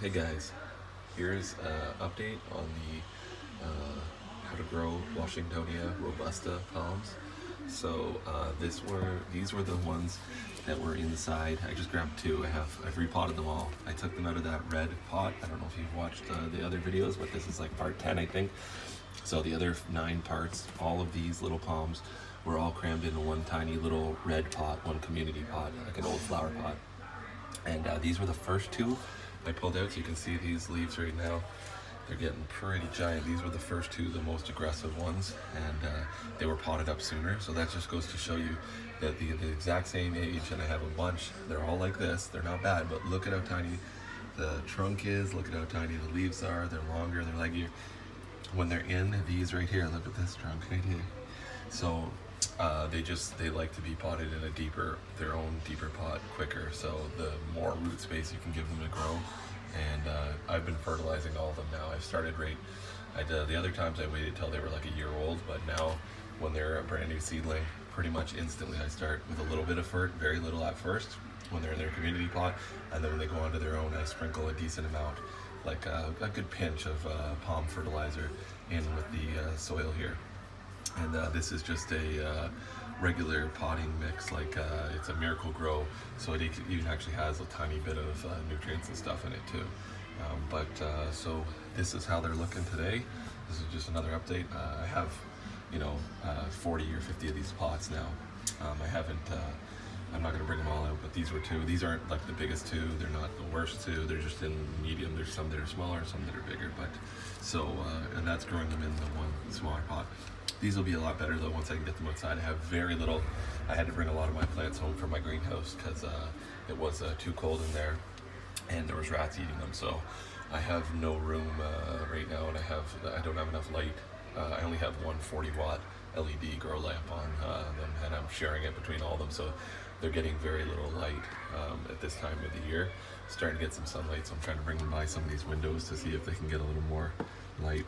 Hey guys, here's an update on the how to grow Washingtonia robusta palms. These were the ones that were inside. I just grabbed two. I've repotted them all. I took them out of that red pot. I don't know if you've watched the other videos, but this is like part 10, I think. So the other 9 parts, all of these little palms were all crammed into one tiny little red pot, one community pot, like an old flower pot. And these were the first two I pulled out, so you can see these leaves right now. They're getting pretty giant. These were the first two, the most aggressive ones, and they were potted up sooner. So that just goes to show you that the exact same age, and I have a bunch. They're all like this. They're not bad, but look at how tiny the trunk is. Look at how tiny the leaves are. They're longer. They're leggier. When they're in these right here, look at this trunk right here. So they like to be potted in their own deeper pot quicker. So the more root space you can give them to grow. And I've been fertilizing all of them now. I've started the other times I waited till they were like a year old, but now when they're a brand new seedling, pretty much instantly I start with a little bit of fert, very little at first, when they're in their community pot, and then when they go onto their own, I sprinkle a decent amount, like a good pinch of palm fertilizer in with the soil here. And this is just a regular potting mix, like it's a Miracle Grow, so it even actually has a tiny bit of nutrients and stuff in it too. So this is how they're looking today. This is just another update. I have 40 or 50 of these pots now. I'm not going to bring them all out, but these were two. These aren't like the biggest two. They're not the worst two. They're just in medium. There's some that are smaller, some that are bigger. And that's growing them in the one smaller pot. These will be a lot better though once I can get them outside. I have very little. I had to bring a lot of my plants home from my greenhouse because it was too cold in there, and there was rats eating them. So I have no room right now, and I don't have enough light. I only have one 40-watt LED grow lamp on them, and I'm sharing it between all of them, so they're getting very little light at this time of the year. Starting to get some sunlight, so I'm trying to bring them by some of these windows to see if they can get a little more light.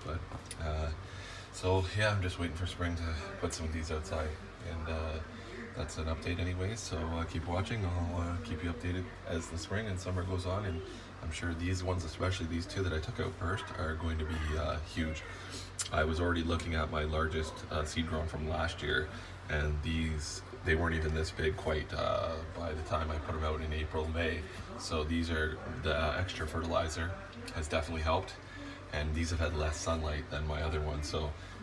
So yeah, I'm just waiting for spring to put some of these outside, and that's an update anyways. So keep watching. I'll keep you updated as the spring and summer goes on, and I'm sure these ones, especially these two that I took out first, are going to be huge. I was already looking at my largest seed grown from last year, and they weren't even this big quite by the time I put them out in April, May. So the extra fertilizer has definitely helped, and these have had less sunlight than my other ones,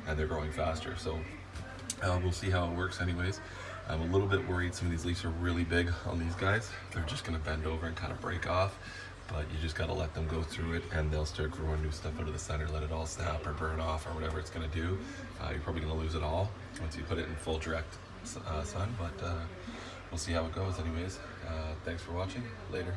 and they're growing faster. So we'll see how it works anyways. I'm a little bit worried some of these leaves are really big on these guys. They're just gonna bend over and kind of break off, but you just gotta let them go through it, and they'll start growing new stuff out of the center. Let it all snap or burn off or whatever it's gonna do. You're probably gonna lose it all once you put it in full direct sun, but we'll see how it goes anyways. Thanks for watching. Later.